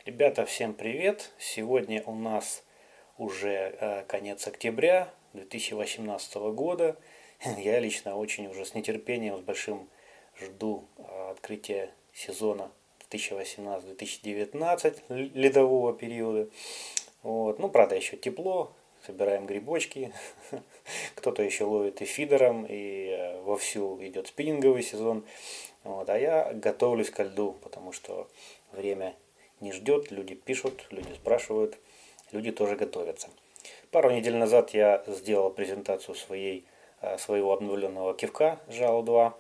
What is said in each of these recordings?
Ребята, всем привет! Сегодня у нас уже конец октября 2018 года. Я лично очень уже с нетерпением, с большим жду открытия сезона 2018-2019 ледового периода. Вот. Ну, правда, еще тепло, собираем грибочки. Кто-то еще ловит и фидером, и вовсю идет спиннинговый сезон. Вот. А я готовлюсь ко льду, потому что время не ждет, люди пишут, люди спрашивают, люди тоже готовятся. Пару недель назад я сделал презентацию своего обновленного кивка Жало 2.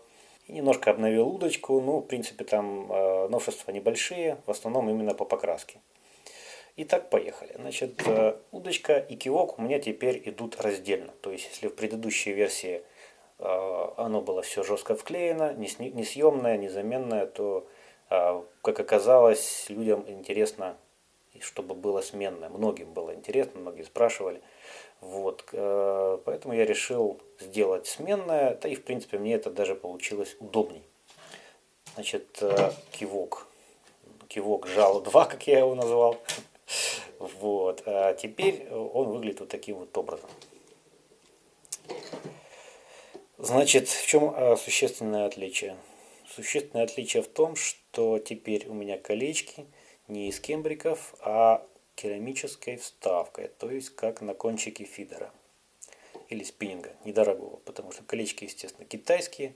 И немножко обновил удочку, ну, в принципе, там новшества небольшие, в основном именно по покраске. Итак, поехали. Значит, удочка и кивок у меня теперь идут раздельно. То есть, если в предыдущей версии оно было все жестко вклеено, несъемное, незаменное, то, как оказалось, людям интересно, чтобы было сменное. Многим было интересно, многие спрашивали. Вот, поэтому я решил сделать сменное, да и в принципе мне это даже получилось удобней. Значит, кивок Жало 2, как я его назвал. Вот, а теперь он выглядит вот таким вот образом. Значит, в чем существенное отличие? Существенное отличие в том, что теперь у меня колечки не из кембриков, а керамической вставкой, то есть как на кончике фидера или спиннинга, недорогого, потому что колечки, естественно, китайские.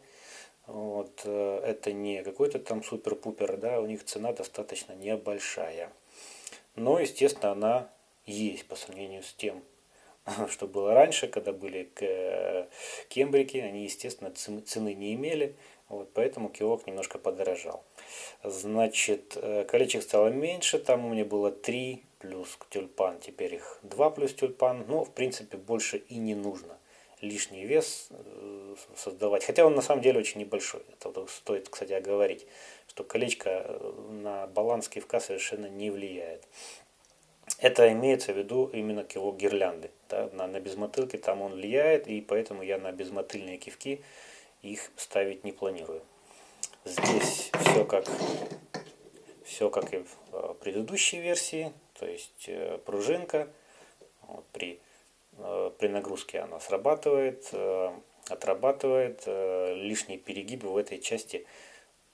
Вот, это не какой-то там супер-пупер, да, у них цена достаточно небольшая. Но, естественно, она есть по сравнению с тем, что было раньше, когда были кембрики, они, естественно, цены не имели, вот, поэтому кивок немножко подорожал. Значит, колечек стало меньше, там у меня было 3 плюс тюльпан, теперь их 2 плюс тюльпан, но, в принципе, больше и не нужно лишний вес создавать, хотя он на самом деле очень небольшой, это вот стоит, кстати, оговорить, что колечко на баланс кивка совершенно не влияет. Это имеется в виду именно кивок гирлянды. Да? На безмотылке там он влияет, и поэтому я на безмотыльные кивки их ставить не планирую. Здесь все как и в предыдущей версии, то есть пружинка, вот при нагрузке она срабатывает, отрабатывает, лишние перегибы в этой части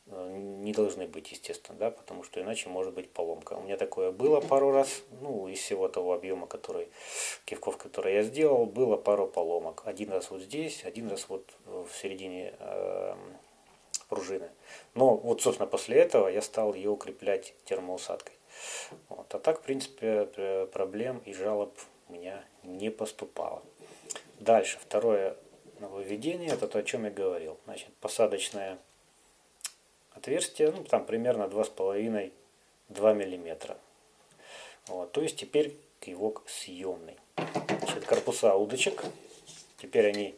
не должны быть, естественно, да, потому что иначе может быть поломка. У меня такое было пару раз, ну, из всего того объема, кивков, который я сделал, было пару поломок. Один раз вот здесь, один раз вот в середине пружины. Но вот, собственно, после этого я стал ее укреплять термоусадкой. Вот. А так, в принципе, проблем и жалоб у меня не поступало. Дальше, второе нововведение, это то, о чем я говорил. Значит, посадочная отверстие, ну, там примерно 2,5-2 миллиметра. Вот, то есть теперь кивок съемный. Значит, корпуса удочек, теперь они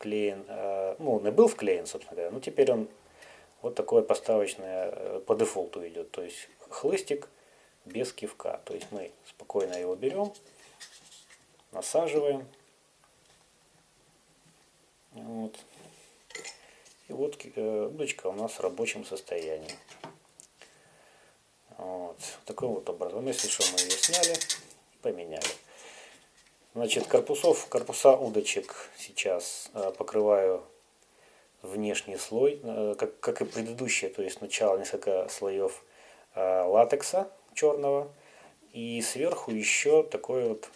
ну, он и был вклеен, собственно говоря, но теперь он вот такое поставочное по дефолту идет, то есть хлыстик без кивка. То есть мы спокойно его берем, насаживаем. Вот. И вот удочка у нас в рабочем состоянии. Вот. Таким вот образом. Если что, мы ее сняли и поменяли. Значит, корпуса удочек сейчас покрываю внешний слой, как и предыдущие, то есть сначала несколько слоев латекса черного, и сверху еще такое вот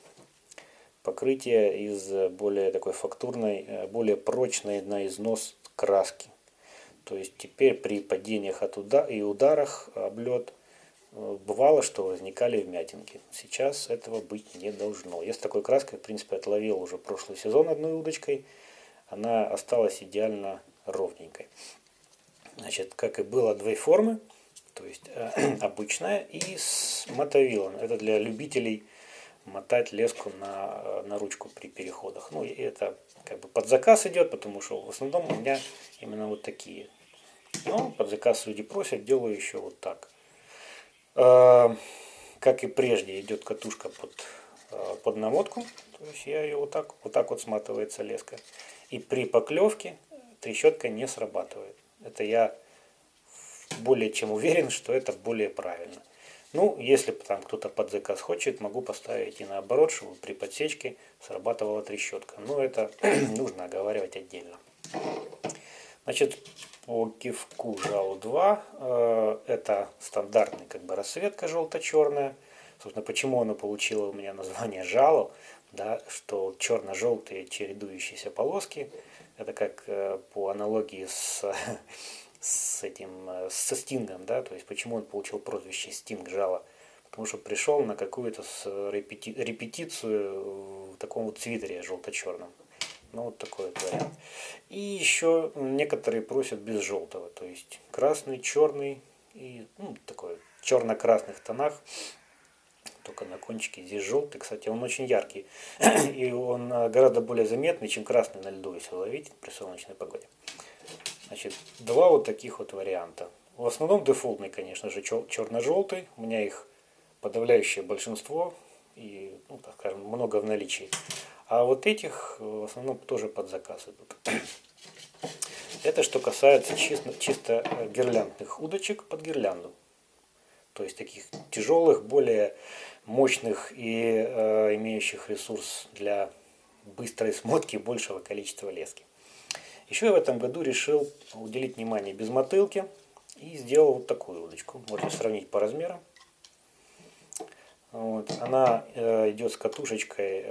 покрытие из более такой фактурной, более прочной на износ краски. То есть теперь при падениях и ударах об лед бывало, что возникали вмятинки. Сейчас этого быть не должно. Я с такой краской, в принципе, отловил уже прошлый сезон одной удочкой. Она осталась идеально ровненькой. Значит, как и было, две формы. То есть обычная и с мотовилом. Это для любителей мотать леску на ручку при переходах. Ну, и это как бы под заказ идет, потому что в основном у меня именно вот такие. Но под заказ люди просят, делаю еще вот так. Как и прежде, идет катушка под наводку. То есть я ее вот так сматывается леска. И при поклевке трещотка не срабатывает. Это я более чем уверен, что это более правильно. Ну, если там кто-то под заказ хочет, могу поставить и наоборот, чтобы при подсечке срабатывала трещотка. Но это нужно оговаривать отдельно. Значит, по кивку жалу 2, это стандартный как бы расцветка желто-черная. Собственно, почему оно получило у меня название жало, да, что черно-желтые чередующиеся полоски, это как по аналогии со Стингом, да, то есть почему он получил прозвище Стинг жало, потому что пришел на какую-то репетицию в таком вот свитере желто-черном. Ну, вот такой вот вариант. И еще некоторые просят без желтого, то есть красный, черный и такой черно-красных тонах, только на кончике здесь желтый. Кстати, он очень яркий, и он гораздо более заметный, чем красный на льду, если ловить при солнечной погоде. Значит, два вот таких вот варианта. В основном дефолтный, конечно же, черно-желтый. У меня их подавляющее большинство и, так скажем, много в наличии. А вот этих в основном тоже под заказ идут. Это что касается чисто гирляндных удочек под гирлянду. То есть таких тяжелых, более мощных и имеющих ресурс для быстрой смотки большего количества лески. Еще я в этом году решил уделить внимание безмотылке и сделал вот такую удочку. Можно сравнить по размерам. Вот. Она идет с катушечкой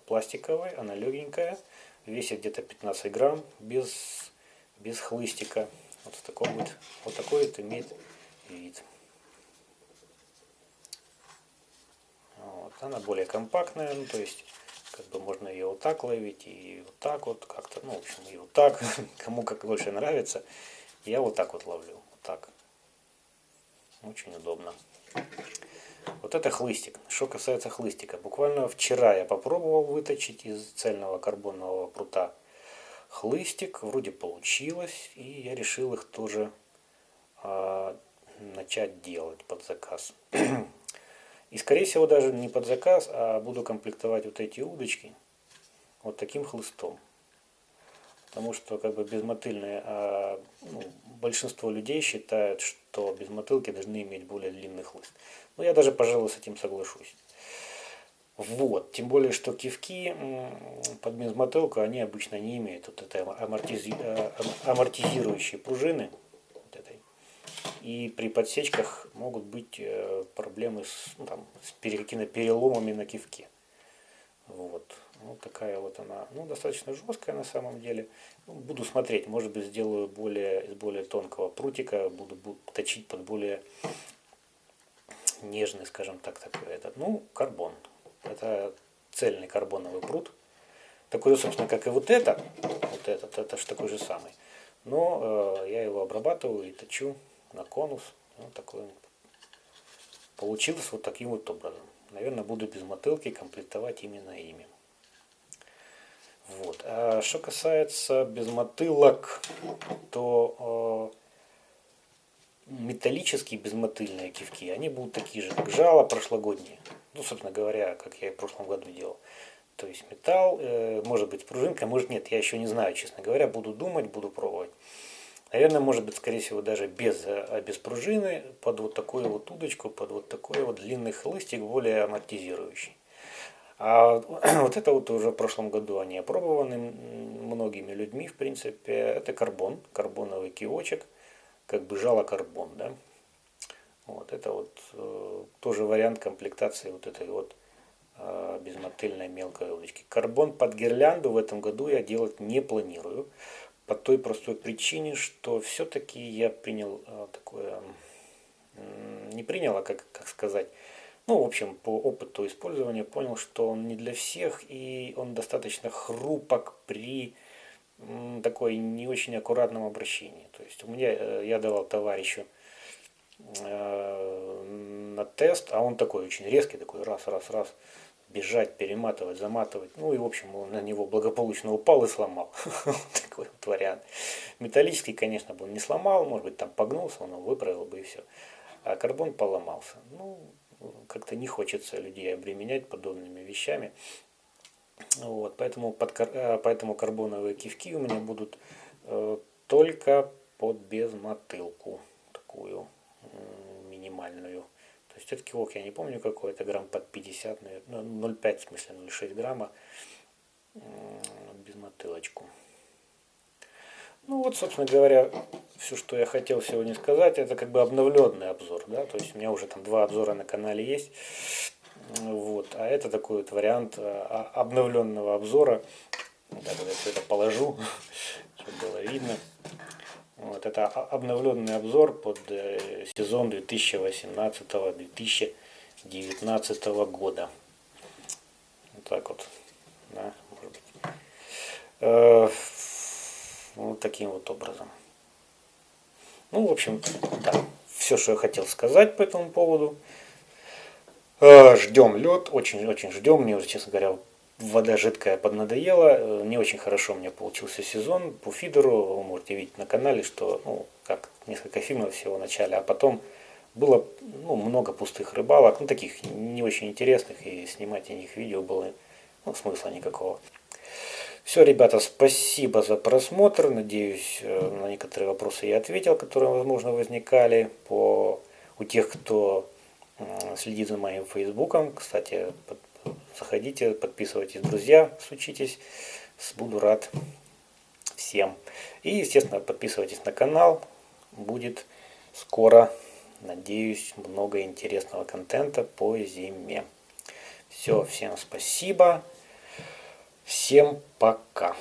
пластиковой, она легенькая, весит где-то 15 грамм, без хлыстика. Вот в таком вот такой вот имеет вид. Вот. Она более компактная, то есть как бы можно ее вот так ловить и вот так вот как-то, в общем, и вот так, кому как больше нравится. Я вот так вот ловлю, вот так. Очень удобно. Вот это хлыстик. Что касается хлыстика, буквально вчера я попробовал выточить из цельного карбонового прута хлыстик, вроде получилось, и я решил их тоже начать делать под заказ. И скорее всего даже не под заказ, а буду комплектовать вот эти удочки вот таким хлыстом. Потому что как бы безмотыльные, большинство людей считают, что безмотылки должны иметь более длинный хлыст. Но я даже, пожалуй, с этим соглашусь. Вот. Тем более, что кивки под безмотылку, они обычно не имеют вот этой амортизирующей пружины. Вот этой. И при подсечках могут быть проблемы с какими-то переломами на кивке. Вот. Вот такая вот она, достаточно жесткая на самом деле. Буду смотреть, может быть, сделаю из более тонкого прутика, буду точить под более нежный, скажем так, такой этот. Карбон. Это цельный карбоновый прут. Такой же, собственно, как и вот этот. Вот этот, это же такой же самый. Но я его обрабатываю и точу на конус. Вот такой он получилось вот таким вот образом. Наверное, буду без мотылки комплектовать именно ими. Вот. А что касается безмотылок, то металлические безмотыльные кивки, они будут такие же, как жало прошлогодние. Собственно говоря, как я и в прошлом году делал. То есть металл, может быть с пружинкой, может нет, я еще не знаю, честно говоря, буду думать, буду пробовать. Наверное, может быть, скорее всего, даже без пружины, под вот такую вот удочку, под вот такой вот длинный хлыстик, более амортизирующий. А вот это вот уже в прошлом году они опробованы многими людьми, в принципе. Это карбоновый кивочек, как бы жало-карбон, да. Вот это вот тоже вариант комплектации вот этой вот безмотыльной мелкой удочки. Карбон под гирлянду в этом году я делать не планирую. По той простой причине, что все-таки я принял такое, не принял, а как сказать, в общем, по опыту использования понял, что он не для всех, и он достаточно хрупок при такой не очень аккуратном обращении. То есть я давал товарищу на тест, а он такой очень резкий, такой раз, бежать, перематывать, заматывать. И, в общем, он на него благополучно упал и сломал. Такой вот вариант. Металлический, конечно, бы он не сломал, может быть, там погнулся, он его выправил бы и все. А карбон поломался. Как-то не хочется людей обременять подобными вещами. Вот, поэтому карбоновые кивки у меня будут только под безмотылку. такую минимальную. То есть этот кивок я не помню какой, это грамм под 50, наверное, 0,5 в смысле 0,6 грамма без мотылочку. Ну вот, собственно говоря, все, что я хотел сегодня сказать, это как бы обновленный обзор, да, то есть у меня уже там 2 обзора на канале есть, вот, а это такой вот вариант обновленного обзора. Так вот я все это положу, чтобы было видно. Вот, это обновленный обзор под сезон 2018-2019 года. Вот так вот, да, может быть. Вот таким вот образом. Ну, в общем, да, все, что я хотел сказать по этому поводу. Ждем лед, очень-очень ждем. Мне уже, честно говоря, вода жидкая поднадоела. Не очень хорошо у меня получился сезон по фидеру. Вы можете видеть на канале, что, ну, как несколько фильмов всего в начале, а потом было, ну, много пустых рыбалок, ну, таких не очень интересных, и снимать о них видео было, ну, смысла никакого. Все, ребята, спасибо за просмотр. Надеюсь, на некоторые вопросы я ответил, которые, возможно, возникали у тех, кто следит за моим фейсбуком. Кстати, заходите, подписывайтесь, друзья, случитесь. Буду рад всем. И, естественно, подписывайтесь на канал. Будет скоро, надеюсь, много интересного контента по зиме. Все, всем спасибо. Всем пока.